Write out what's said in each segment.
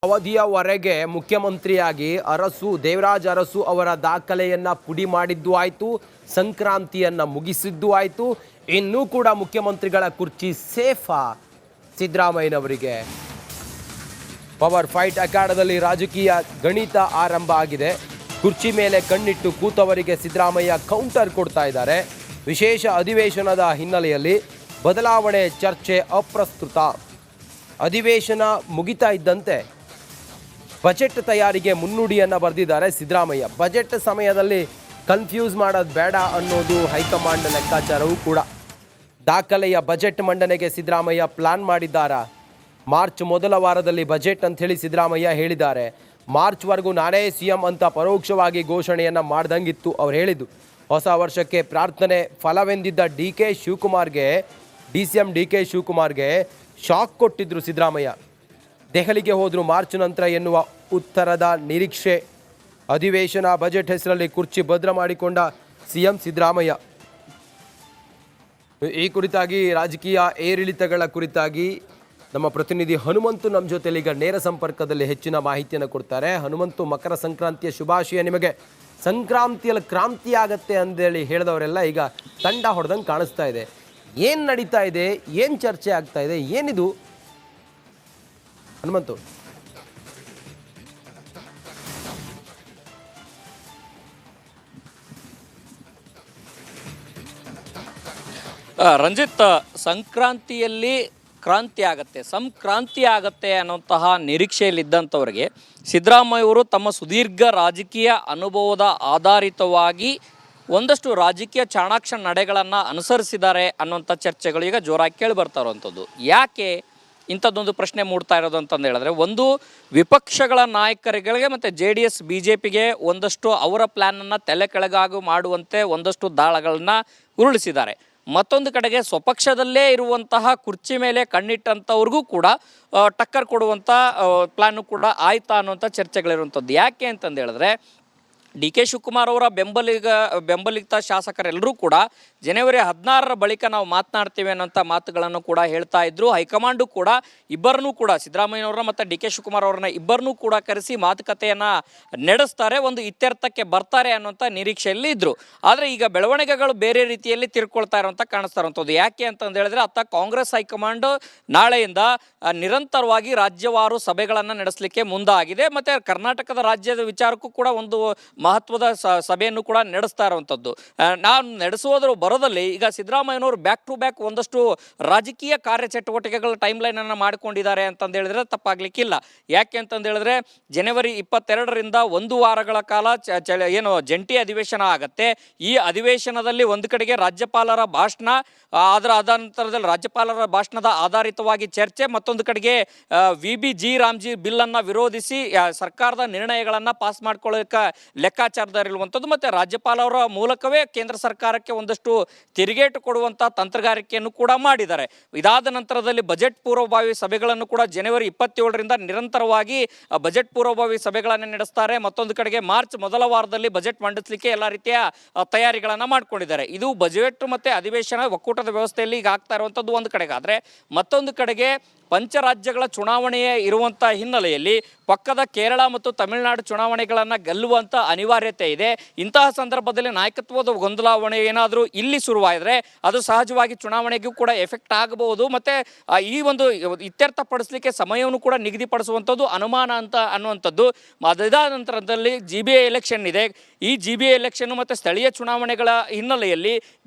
ಅವಧಿಯವರೆಗೆ ಮುಖ್ಯಮಂತ್ರಿಯಾಗಿ ದೇವರಾಜ ಅರಸು ಅವರ ದಾಖಲೆಯನ್ನ ಪುಡಿ ಮಾಡಿದ್ದು ಆಯಿತು, ಸಂಕ್ರಾಂತಿಯನ್ನ ಮುಗಿಸಿದ್ದು ಆಯಿತು. ಇನ್ನೂ ಕೂಡ ಮುಖ್ಯಮಂತ್ರಿಗಳ ಕುರ್ಚಿ ಸೇಫಾ ಸಿದ್ದರಾಮಯ್ಯನವರಿಗೆ? ಪವರ್ ಫೈಟ್ ಅಖಾಡದಲ್ಲಿ ರಾಜಕೀಯ ಗಣಿತ ಆರಂಭ ಆಗಿದೆ. ಕುರ್ಚಿ ಮೇಲೆ ಕಣ್ಣಿಟ್ಟು ಕೂತವರಿಗೆ ಸಿದ್ದರಾಮಯ್ಯ ಕೌಂಟರ್ ಕೊಡ್ತಾ ಇದ್ದಾರೆ. ವಿಶೇಷ ಅಧಿವೇಶನದ ಹಿನ್ನೆಲೆಯಲ್ಲಿ ಬದಲಾವಣೆ ಚರ್ಚೆ ಅಪ್ರಸ್ತುತ. ಅಧಿವೇಶನ ಮುಗಿತಾ ಇದ್ದಂತೆ ಬಜೆಟ್ ತಯಾರಿಗೆ ಮುನ್ನುಡಿಯನ್ನು ಬರೆದಿದ್ದಾರೆ ಸಿದ್ದರಾಮಯ್ಯ. ಬಜೆಟ್ ಸಮಯದಲ್ಲಿ ಕನ್ಫ್ಯೂಸ್ ಮಾಡೋದು ಬೇಡ ಅನ್ನೋದು ಹೈಕಮಾಂಡ್ ಲೆಕ್ಕಾಚಾರವೂ ಕೂಡ. ದಾಖಲೆಯ ಬಜೆಟ್ ಮಂಡನೆಗೆ ಸಿದ್ದರಾಮಯ್ಯ ಪ್ಲಾನ್ ಮಾಡಿದ್ದಾರಾ? ಮಾರ್ಚ್ ಮೊದಲ ವಾರದಲ್ಲಿ ಬಜೆಟ್ ಅಂತ ಹೇಳಿ ಸಿದ್ದರಾಮಯ್ಯ ಹೇಳಿದ್ದಾರೆ. ಮಾರ್ಚ್ವರೆಗೂ ನಾನೇ ಸಿಎಂ ಅಂತ ಪರೋಕ್ಷವಾಗಿ ಘೋಷಣೆಯನ್ನು ಮಾಡ್ದಂಗಿತ್ತು ಅವ್ರು ಹೇಳಿದ್ದು. ಹೊಸ ವರ್ಷಕ್ಕೆ ಪ್ರಾರ್ಥನೆ ಫಲವೆಂದಿದ್ದ ಡಿ.ಸಿ.ಎಂ ಡಿ ಕೆ ಶಿವಕುಮಾರ್ಗೆ ಶಾಕ್ ಕೊಟ್ಟಿದ್ರು ಸಿದ್ದರಾಮಯ್ಯ. ದೆಹಲಿಗೆ ಹೋದ್ರು ಮಾರ್ಚ್ ನಂತರ ಎನ್ನುವ ಉತ್ತರದ ನಿರೀಕ್ಷೆ. ಅಧಿವೇಶನ ಬಜೆಟ್ ಹೆಸರಲ್ಲಿ ಕುರ್ಚಿ ಭದ್ರ ಮಾಡಿಕೊಂಡ ಸಿಎಂ ಸಿದ್ದರಾಮಯ್ಯ. ಈ ಕುರಿತಾಗಿ ರಾಜಕೀಯ ಏರಿಳಿತಗಳ ಕುರಿತಾಗಿ ನಮ್ಮ ಪ್ರತಿನಿಧಿ ಹನುಮಂತು ನಮ್ಮ ಜೊತೆಲಿ ಈಗ ನೇರ ಸಂಪರ್ಕದಲ್ಲಿ ಹೆಚ್ಚಿನ ಮಾಹಿತಿಯನ್ನು ಕೊಡ್ತಾರೆ. ಹನುಮಂತು, ಮಕರ ಸಂಕ್ರಾಂತಿಯ ಶುಭಾಶಯ ನಿಮಗೆ. ಸಂಕ್ರಾಂತಿಯಲ್ಲಿ ಕ್ರಾಂತಿ ಆಗತ್ತೆ ಅಂದೇಳಿ ಹೇಳಿದವರೆಲ್ಲ ಈಗ ತಂಡ ಹೊಡೆದಂಗೆ ಕಾಣಿಸ್ತಾ ಇದೆ. ಏನು ನಡೀತಾ ಇದೆ? ಏನು ಚರ್ಚೆ ಆಗ್ತಾ ಇದೆ? ಏನಿದು ಹನುಮಂತು? ರಂಜಿತ್, ಸಂಕ್ರಾಂತಿಯಲ್ಲಿ ಕ್ರಾಂತಿ ಆಗತ್ತೆ ಅನ್ನೋಂತಹ ನಿರೀಕ್ಷೆಯಲ್ಲಿದ್ದಂಥವ್ರಿಗೆ ಸಿದ್ದರಾಮಯ್ಯವರು ತಮ್ಮ ಸುದೀರ್ಘ ರಾಜಕೀಯ ಅನುಭವದ ಆಧಾರಿತವಾಗಿ ಒಂದಷ್ಟು ರಾಜಕೀಯ ಚಾಣಾಕ್ಷ ನಡೆಗಳನ್ನು ಅನುಸರಿಸಿದ್ದಾರೆ ಅನ್ನೋಂಥ ಚರ್ಚೆಗಳು ಈಗ ಜೋರಾಗಿ ಕೇಳಿ ಬರ್ತಾ ಇರುವಂಥದ್ದು. ಯಾಕೆ ಇಂಥದ್ದೊಂದು ಪ್ರಶ್ನೆ ಮೂಡ್ತಾ ಇರೋದು ಅಂತಂದು ಹೇಳಿದ್ರೆ, ಒಂದು ವಿಪಕ್ಷಗಳ ನಾಯಕರುಗಳಿಗೆ ಮತ್ತು JDS BJPಗೆ ಒಂದಷ್ಟು ಅವರ ಪ್ಲ್ಯಾನನ್ನು ತಲೆ ಕೆಳಗಾಗು ಮಾಡುವಂತೆ ಒಂದಷ್ಟು ದಾಳಗಳನ್ನು ಉರುಳಿಸಿದ್ದಾರೆ. ಮತ್ತೊಂದು ಕಡೆಗೆ ಸ್ವಪಕ್ಷದಲ್ಲೇ ಇರುವಂತಹ ಕುರ್ಚಿ ಮೇಲೆ ಕಣ್ಣಿಟ್ಟಂಥವ್ರಿಗೂ ಕೂಡ ಟಕ್ಕರ್ ಕೊಡುವಂಥ ಪ್ಲ್ಯಾನು ಕೂಡ ಆಯ್ತಾ ಅನ್ನುವಂಥ ಚರ್ಚೆಗಳಿರುವಂಥದ್ದು. ಯಾಕೆ ಅಂತಂದು ಹೇಳಿದ್ರೆ, DK ಶಿವಕುಮಾರ್ ಅವರ ಬೆಂಬಲಿತ ಶಾಸಕರೆಲ್ಲರೂ ಕೂಡ ಜನವರಿ 16ರ ಬಳಿಕ ನಾವು ಮಾತನಾಡ್ತೀವಿ ಅನ್ನೋಂಥ ಮಾತುಗಳನ್ನು ಕೂಡ ಹೇಳ್ತಾ ಇದ್ರು. ಹೈಕಮಾಂಡು ಕೂಡ ಇಬ್ಬರನ್ನೂ ಕೂಡ, ಸಿದ್ದರಾಮಯ್ಯನವ್ರನ್ನ ಮತ್ತು DK ಶಿವಕುಮಾರ್ ಅವ್ರನ್ನ ಇಬ್ಬರನ್ನೂ ಕೂಡ ಕರೆಸಿ ಮಾತುಕತೆಯನ್ನು ನಡೆಸ್ತಾರೆ, ಒಂದು ಇತ್ಯರ್ಥಕ್ಕೆ ಬರ್ತಾರೆ ಅನ್ನೋಂಥ ನಿರೀಕ್ಷೆಯಲ್ಲಿ ಇದ್ದರು. ಆದರೆ ಈಗ ಬೆಳವಣಿಗೆಗಳು ಬೇರೆ ರೀತಿಯಲ್ಲಿ ತಿರ್ಕೊಳ್ತಾ ಇರೋಂಥ ಕಾಣಿಸ್ತಾ ಇರೋಂಥದ್ದು. ಯಾಕೆ ಅಂತಂದು ಹೇಳಿದ್ರೆ, ಅತ್ತ ಕಾಂಗ್ರೆಸ್ ಹೈಕಮಾಂಡ್ ನಾಳೆಯಿಂದ ನಿರಂತರವಾಗಿ ರಾಜ್ಯವಾರು ಸಭೆಗಳನ್ನು ನಡೆಸಲಿಕ್ಕೆ ಮುಂದಾಗಿದೆ. ಮತ್ತು ಕರ್ನಾಟಕದ ರಾಜ್ಯದ ವಿಚಾರಕ್ಕೂ ಕೂಡ ಒಂದು ಮಹತ್ವದ ಸಭೆಯನ್ನು ಕೂಡ ನಡೆಸ್ತಾ ಇರುವಂಥದ್ದು. ನಾನು ನಡೆಸುವುದರ ಬರೋದಲ್ಲಿ ಈಗ ಸಿದ್ದರಾಮಯ್ಯನವರು ಬ್ಯಾಕ್ ಟು ಬ್ಯಾಕ್ ಒಂದಷ್ಟು ರಾಜಕೀಯ ಕಾರ್ಯಚಟುವಟಿಕೆಗಳ ಟೈಮ್ ಲೈನನ್ನು ಮಾಡಿಕೊಂಡಿದ್ದಾರೆ ಅಂತಂದು ಹೇಳಿದ್ರೆ ತಪ್ಪಾಗಲಿಕ್ಕಿಲ್ಲ. ಯಾಕೆ ಅಂತಂದು ಹೇಳಿದ್ರೆ, ಜನವರಿ 22ರಿಂದ 1 ವಾರಗಳ ಕಾಲ ಜಂಟಿ ಅಧಿವೇಶನ ಆಗತ್ತೆ. ಈ ಅಧಿವೇಶನದಲ್ಲಿ ಒಂದು ಕಡೆಗೆ ರಾಜ್ಯಪಾಲರ ಭಾಷಣ, ಅದರ ನಂತರದಲ್ಲಿ ರಾಜ್ಯಪಾಲರ ಭಾಷಣದ ಆಧಾರಿತವಾಗಿ ಚರ್ಚೆ, ಮತ್ತೊಂದು ಕಡೆಗೆ VBG ರಾಮ್ಜಿ ಬಿಲ್ಲನ್ನು ವಿರೋಧಿಸಿ ಸರ್ಕಾರದ ನಿರ್ಣಯಗಳನ್ನು ಪಾಸ್ ಮಾಡ್ಕೊಳ್ಳೋಕೆ ಲೆಕ್ಕಾಚಾರದಲ್ಲಿರುವಂಥದ್ದು. ಮತ್ತು ರಾಜ್ಯಪಾಲರ ಮೂಲಕವೇ ಕೇಂದ್ರ ಸರ್ಕಾರಕ್ಕೆ ಒಂದಷ್ಟು ತಿರುಗೇಟು ಕೊಡುವಂಥ ತಂತ್ರಗಾರಿಕೆಯನ್ನು ಕೂಡ ಮಾಡಿದ್ದಾರೆ. ಇದಾದ ನಂತರದಲ್ಲಿ ಬಜೆಟ್ ಪೂರ್ವಭಾವಿ ಸಭೆಗಳನ್ನು ಕೂಡ ಜನವರಿ 27ರಿಂದ ನಿರಂತರವಾಗಿ ಬಜೆಟ್ ಪೂರ್ವಭಾವಿ ಸಭೆಗಳನ್ನು ನಡೆಸ್ತಾರೆ. ಮತ್ತೊಂದು ಕಡೆಗೆ ಮಾರ್ಚ್ ಮೊದಲ ವಾರದಲ್ಲಿ ಬಜೆಟ್ ಮಂಡಿಸಲಿಕ್ಕೆ ಎಲ್ಲ ರೀತಿಯ ತಯಾರಿಗಳನ್ನು ಮಾಡ್ಕೊಂಡಿದ್ದಾರೆ. ಇದು ಬಜೆಟ್ ಮತ್ತು ಅಧಿವೇಶನ ಒಕ್ಕೂಟದ ವ್ಯವಸ್ಥೆಯಲ್ಲಿ ಈಗ ಆಗ್ತಾ ಇರುವಂಥದ್ದು ಒಂದು ಕಡೆಗೆ. ಆದರೆ ಮತ್ತೊಂದು ಕಡೆಗೆ ಪಂಚರಾಜ್ಯಗಳ ಚುನಾವಣೆಯೇ ಇರುವಂಥ ಹಿನ್ನೆಲೆಯಲ್ಲಿ ಪಕ್ಕದ ಕೇರಳ ಮತ್ತು ತಮಿಳುನಾಡು ಚುನಾವಣೆಗಳನ್ನು ಗೆಲ್ಲುವಂಥ ಅನಿವಾರ್ಯತೆ ಇದೆ. ಇಂತಹ ಸಂದರ್ಭದಲ್ಲಿ ನಾಯಕತ್ವದ ಗೊಂದಲಾವಣೆ ಏನಾದರೂ ಇಲ್ಲಿ ಶುರುವಾದರೆ ಅದು ಸಹಜವಾಗಿ ಚುನಾವಣೆಗೂ ಕೂಡ ಎಫೆಕ್ಟ್ ಆಗಬಹುದು. ಮತ್ತು ಈ ಒಂದು ಇತ್ಯರ್ಥಪಡಿಸಲಿಕ್ಕೆ ಸಮಯವನ್ನು ಕೂಡ ನಿಗದಿಪಡಿಸುವಂಥದ್ದು ಅನುಮಾನ ಅಂತ ಅನ್ನುವಂಥದ್ದು. ಅದಾದ ನಂತರದಲ್ಲಿ GBA ಎಲೆಕ್ಷನ್ ಇದೆ. ಈ GBA ಎಲೆಕ್ಷನ್ ಮತ್ತು ಸ್ಥಳೀಯ ಚುನಾವಣೆಗಳ ಹಿನ್ನೆಲೆಯಲ್ಲಿ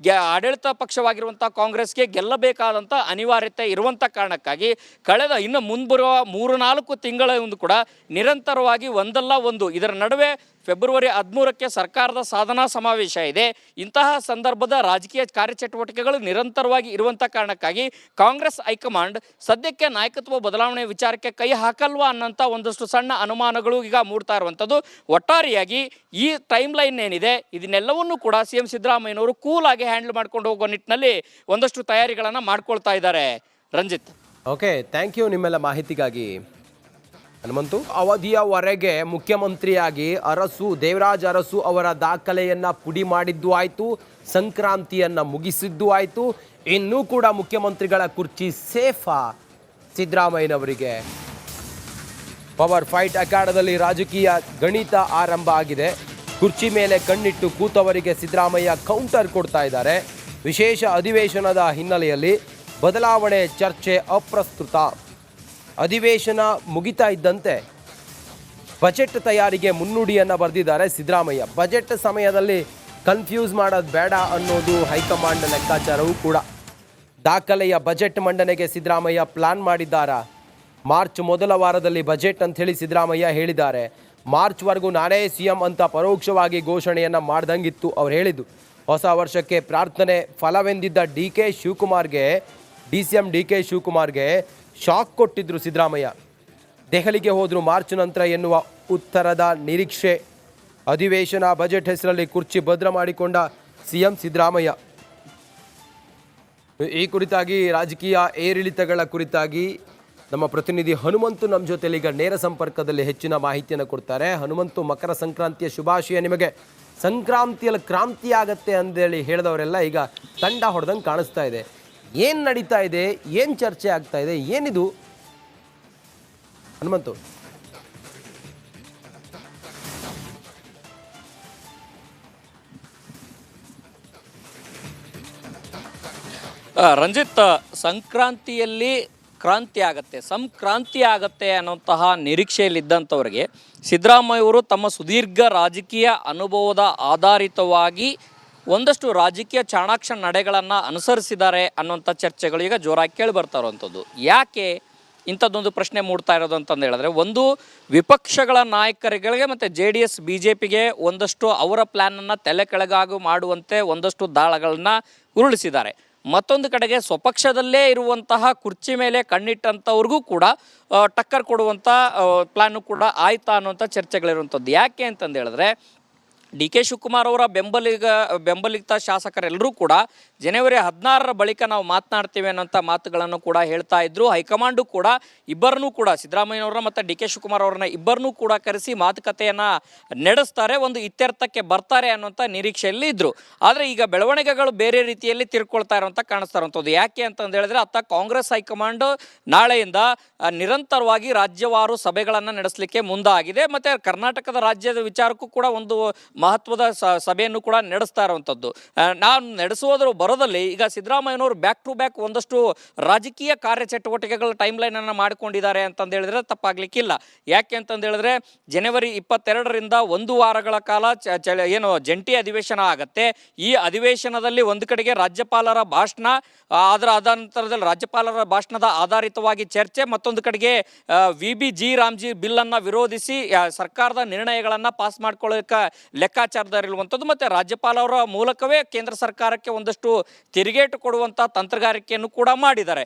ಆಡಳಿತ ಪಕ್ಷವಾಗಿರುವಂಥ ಕಾಂಗ್ರೆಸ್ಗೆ ಗೆಲ್ಲಬೇಕಾದಂಥ ಅನಿವಾರ್ಯತೆ ಇರುವಂಥ ಕಾರಣಕ್ಕಾಗಿ ಕಳೆದ ಇನ್ನು ಮುಂಬರುವ 3-4 ತಿಂಗಳ ಕೂಡ ನಿರಂತರವಾಗಿ ಒಂದಲ್ಲ ಒಂದು, ಇದರ ನಡುವೆ ಫೆಬ್ರವರಿ 13ಕ್ಕೆ ಸರ್ಕಾರದ ಸಾಧನಾ ಸಮಾವೇಶ ಇದೆ. ಇಂತಹ ಸಂದರ್ಭದ ರಾಜಕೀಯ ಕಾರ್ಯಚಟುವಟಿಕೆಗಳು ನಿರಂತರವಾಗಿ ಇರುವಂಥ ಕಾರಣಕ್ಕಾಗಿ ಕಾಂಗ್ರೆಸ್ ಹೈಕಮಾಂಡ್ ಸದ್ಯಕ್ಕೆ ನಾಯಕತ್ವ ಬದಲಾವಣೆ ವಿಚಾರಕ್ಕೆ ಕೈ ಹಾಕಲ್ವಾ ಅನ್ನೋಂಥ ಒಂದಷ್ಟು ಸಣ್ಣ ಅನುಮಾನಗಳು ಈಗ ಮೂಡ್ತಾ ಇರುವಂಥದ್ದು. ಒಟ್ಟಾರೆಯಾಗಿ ಈ ಟೈಮ್ ಲೈನ್ ಏನಿದೆ ಇದನ್ನೆಲ್ಲವನ್ನೂ ಕೂಡ CM ಸಿದ್ದರಾಮಯ್ಯನವರು ಕೂಲಾಗಿ ಹ್ಯಾಂಡಲ್ ಮಾಡ್ಕೊಂಡು ಹೋಗೋ ನಿಟ್ಟಿನಲ್ಲಿ ಒಂದಷ್ಟು ತಯಾರಿಗಳನ್ನು ಮಾಡ್ಕೊಳ್ತಾ ಇದ್ದಾರೆ. ರಂಜಿತ್, ಓಕೆ, ಥ್ಯಾಂಕ್ ಯು ನಿಮ್ಮೆಲ್ಲ ಮಾಹಿತಿಗಾಗಿ ಹನುಮಂತು. ಅವಧಿಯವರೆಗೆ ಮುಖ್ಯಮಂತ್ರಿಯಾಗಿ ದೇವರಾಜ ಅರಸು ಅವರ ದಾಖಲೆಯನ್ನ ಪುಡಿ ಮಾಡಿದ್ದು ಆಯಿತು, ಸಂಕ್ರಾಂತಿಯನ್ನ ಮುಗಿಸಿದ್ದು ಆಯಿತು. ಇನ್ನೂ ಕೂಡ ಮುಖ್ಯಮಂತ್ರಿಗಳ ಕುರ್ಚಿ ಸೇಫಾ ಸಿದ್ದರಾಮಯ್ಯನವರಿಗೆ? ಪವರ್ ಫೈಟ್ ಅಖಾಡದಲ್ಲಿ ರಾಜಕೀಯ ಗಣಿತ ಆರಂಭ ಆಗಿದೆ. ಕುರ್ಚಿ ಮೇಲೆ ಕಣ್ಣಿಟ್ಟು ಕೂತವರಿಗೆ ಸಿದ್ದರಾಮಯ್ಯ ಕೌಂಟರ್ ಕೊಡ್ತಾ ಇದ್ದಾರೆ. ವಿಶೇಷ ಅಧಿವೇಶನದ ಹಿನ್ನೆಲೆಯಲ್ಲಿ ಬದಲಾವಣೆ ಚರ್ಚೆ ಅಪ್ರಸ್ತುತ. ಅಧಿವೇಶನ ಮುಗಿತಾ ಇದ್ದಂತೆ ಬಜೆಟ್ ತಯಾರಿಗೆ ಮುನ್ನುಡಿಯನ್ನು ಬರೆದಿದ್ದಾರೆ ಸಿದ್ದರಾಮಯ್ಯ. ಬಜೆಟ್ ಸಮಯದಲ್ಲಿ ಕನ್ಫ್ಯೂಸ್ ಮಾಡೋದು ಬೇಡ ಅನ್ನೋದು ಹೈಕಮಾಂಡ್ ಲೆಕ್ಕಾಚಾರವೂ ಕೂಡ. ದಾಖಲೆಯ ಬಜೆಟ್ ಮಂಡನೆಗೆ ಸಿದ್ದರಾಮಯ್ಯ ಪ್ಲಾನ್ ಮಾಡಿದ್ದಾರಾ? ಮಾರ್ಚ್ ಮೊದಲ ವಾರದಲ್ಲಿ ಬಜೆಟ್ ಅಂತ ಹೇಳಿ ಸಿದ್ದರಾಮಯ್ಯ ಹೇಳಿದ್ದಾರೆ. ಮಾರ್ಚ್ವರೆಗೂ ನಾನೇ ಸಿಎಂ ಅಂತ ಪರೋಕ್ಷವಾಗಿ ಘೋಷಣೆಯನ್ನು ಮಾಡ್ದಂಗಿತ್ತು ಅವ್ರು ಹೇಳಿದ್ದು. ಹೊಸ ವರ್ಷಕ್ಕೆ ಪ್ರಾರ್ಥನೆ ಫಲವೆಂದಿದ್ದ DCM ಡಿ ಕೆ ಶಿವಕುಮಾರ್ಗೆ ಶಾಕ್ ಕೊಟ್ಟಿದ್ರು ಸಿದ್ದರಾಮಯ್ಯ. ದೆಹಲಿಗೆ ಹೋದ್ರು ಮಾರ್ಚ್ ನಂತರ ಎನ್ನುವ ಉತ್ತರದ ನಿರೀಕ್ಷೆ. ಅಧಿವೇಶನ ಬಜೆಟ್ ಹೆಸರಲ್ಲಿ ಕುರ್ಚಿ ಭದ್ರ ಮಾಡಿಕೊಂಡ ಸಿಎಂ ಸಿದ್ದರಾಮಯ್ಯ. ಈ ಕುರಿತಾಗಿ ರಾಜಕೀಯ ಏರಿಳಿತಗಳ ಕುರಿತಾಗಿ ನಮ್ಮ ಪ್ರತಿನಿಧಿ ಹನುಮಂತು ನಮ್ಮ ಜೊತೆಲಿ ಈಗ ನೇರ ಸಂಪರ್ಕದಲ್ಲಿ ಹೆಚ್ಚಿನ ಮಾಹಿತಿಯನ್ನು ಕೊಡ್ತಾರೆ. ಹನುಮಂತು, ಮಕರ ಸಂಕ್ರಾಂತಿಯ ಶುಭಾಶಯ ನಿಮಗೆ. ಸಂಕ್ರಾಂತಿಯಲ್ಲಿ ಕ್ರಾಂತಿ ಆಗತ್ತೆ ಅಂತೇಳಿ ಹೇಳಿದವರೆಲ್ಲ ಈಗ ತಂಡ ಹೊಡೆದಂಗೆ ಕಾಣಿಸ್ತಾ ಇದೆ. ಏನು ನಡೀತಾ ಇದೆ, ಏನು ಚರ್ಚೆ ಆಗ್ತಾ ಇದೆ, ಏನಿದು ಹನುಮಂತು? ರಂಜಿತ್, ಸಂಕ್ರಾಂತಿಯಲ್ಲಿ ಕ್ರಾಂತಿ ಆಗತ್ತೆ, ಸಂಕ್ರಾಂತಿ ಆಗತ್ತೆ ಅನ್ನೋಂತಹ ನಿರೀಕ್ಷೆಯಲ್ಲಿದ್ದಂಥವ್ರಿಗೆ ಸಿದ್ದರಾಮಯ್ಯವರು ತಮ್ಮ ಸುದೀರ್ಘ ರಾಜಕೀಯ ಅನುಭವದ ಆಧಾರಿತವಾಗಿ ಒಂದಷ್ಟು ರಾಜಕೀಯ ಚಾಣಾಕ್ಷ ನಡೆಗಳನ್ನು ಅನುಸರಿಸಿದ್ದಾರೆ ಅನ್ನೋಂಥ ಚರ್ಚೆಗಳು ಈಗ ಜೋರಾಗಿ ಕೇಳಿ ಬರ್ತಾ ಇರುವಂಥದ್ದು. ಯಾಕೆ ಇಂಥದ್ದೊಂದು ಪ್ರಶ್ನೆ ಮೂಡ್ತಾ ಇರೋದು ಅಂತಂದು ಹೇಳಿದ್ರೆ, ಒಂದು ವಿಪಕ್ಷಗಳ ನಾಯಕರುಗಳಿಗೆ ಮತ್ತು JDS BJPಗೆ ಒಂದಷ್ಟು ಅವರ ಪ್ಲ್ಯಾನನ್ನು ತಲೆ ಕೆಳಗಾಗು ಮಾಡುವಂತೆ ಒಂದಷ್ಟು ದಾಳಗಳನ್ನು ಉರುಳಿಸಿದ್ದಾರೆ. ಮತ್ತೊಂದು ಕಡೆಗೆ ಸ್ವಪಕ್ಷದಲ್ಲೇ ಇರುವಂತಹ ಕುರ್ಚಿ ಮೇಲೆ ಕಣ್ಣಿಟ್ಟಂಥವ್ರಿಗೂ ಕೂಡ ಟಕ್ಕರ್ ಕೊಡುವಂಥ ಪ್ಲ್ಯಾನು ಕೂಡ ಆಯ್ತಾ ಅನ್ನುವಂಥ ಚರ್ಚೆಗಳಿರುವಂಥದ್ದು. ಯಾಕೆ ಅಂತಂದು ಹೇಳಿದ್ರೆ, DK ಶಿವಕುಮಾರ್ ಅವರ ಬೆಂಬಲಿತ ಶಾಸಕರೆಲ್ಲರೂ ಕೂಡ ಜನವರಿ 16ರ ಬಳಿಕ ನಾವು ಮಾತನಾಡ್ತೀವಿ ಅನ್ನೋಂಥ ಮಾತುಗಳನ್ನು ಕೂಡ ಹೇಳ್ತಾ ಇದ್ರು. ಹೈಕಮಾಂಡು ಕೂಡ ಇಬ್ಬರನ್ನೂ ಕೂಡ, ಸಿದ್ದರಾಮಯ್ಯವ್ರನ್ನ ಮತ್ತು DK ಶಿವಕುಮಾರ್ ಅವ್ರನ್ನ ಇಬ್ಬರನ್ನೂ ಕೂಡ ಕರೆಸಿ ಮಾತುಕತೆಯನ್ನು ನಡೆಸ್ತಾರೆ, ಒಂದು ಇತ್ಯರ್ಥಕ್ಕೆ ಬರ್ತಾರೆ ಅನ್ನೋಂಥ ನಿರೀಕ್ಷೆಯಲ್ಲಿ ಇದ್ದರು. ಆದರೆ ಈಗ ಬೆಳವಣಿಗೆಗಳು ಬೇರೆ ರೀತಿಯಲ್ಲಿ ತಿರ್ಕೊಳ್ತಾ ಇರೋಂಥ ಕಾಣಿಸ್ತಾ ಇರೋಂಥದ್ದು. ಯಾಕೆ ಅಂತಂದು ಹೇಳಿದ್ರೆ, ಅತ್ತ ಕಾಂಗ್ರೆಸ್ ಹೈಕಮಾಂಡ್ ನಾಳೆಯಿಂದ ನಿರಂತರವಾಗಿ ರಾಜ್ಯವಾರು ಸಭೆಗಳನ್ನು ನಡೆಸಲಿಕ್ಕೆ ಮುಂದಾಗಿದೆ. ಮತ್ತು ಕರ್ನಾಟಕದ ರಾಜ್ಯದ ವಿಚಾರಕ್ಕೂ ಕೂಡ ಒಂದು ಮಹತ್ವದ ಸಭೆಯನ್ನು ಕೂಡ ನಡೆಸ್ತಾ ಇರುವಂಥದ್ದು. ನಾನು ನಡೆಸುವುದರ ಬರೋದಲ್ಲಿ ಈಗ ಸಿದ್ದರಾಮಯ್ಯನವರು ಬ್ಯಾಕ್ ಟು ಬ್ಯಾಕ್ ಒಂದಷ್ಟು ರಾಜಕೀಯ ಕಾರ್ಯಚಟುವಟಿಕೆಗಳ ಟೈಮ್ ಲೈನನ್ನು ಮಾಡಿಕೊಂಡಿದ್ದಾರೆ ಅಂತಂದು ಹೇಳಿದ್ರೆ ತಪ್ಪಾಗಲಿಕ್ಕಿಲ್ಲ. ಯಾಕೆ ಅಂತಂದು ಹೇಳಿದ್ರೆ, ಜನವರಿ 22ರಿಂದ 1 ವಾರಗಳ ಕಾಲ ಏನು ಜಂಟಿ ಅಧಿವೇಶನ ಆಗತ್ತೆ. ಈ ಅಧಿವೇಶನದಲ್ಲಿ ಒಂದು ಕಡೆಗೆ ರಾಜ್ಯಪಾಲರ ಭಾಷಣ, ಅದರ ನಂತರದಲ್ಲಿ ರಾಜ್ಯಪಾಲರ ಭಾಷಣದ ಆಧಾರಿತವಾಗಿ ಚರ್ಚೆ, ಮತ್ತೊಂದು ಕಡೆಗೆ VBG ರಾಮ್ಜಿ ಬಿಲ್ಲನ್ನು ವಿರೋಧಿಸಿ ಸರ್ಕಾರದ ನಿರ್ಣಯಗಳನ್ನು ಪಾಸ್ ಮಾಡ್ಕೊಳ್ಳೋಕೆ ಲೆಕ್ಕಾಚಾರದಲ್ಲಿರುವಂಥದ್ದು. ಮತ್ತು ರಾಜ್ಯಪಾಲರ ಮೂಲಕವೇ ಕೇಂದ್ರ ಸರ್ಕಾರಕ್ಕೆ ಒಂದಷ್ಟು ತಿರುಗೇಟು ಕೊಡುವಂಥ ತಂತ್ರಗಾರಿಕೆಯನ್ನು ಕೂಡ ಮಾಡಿದ್ದಾರೆ.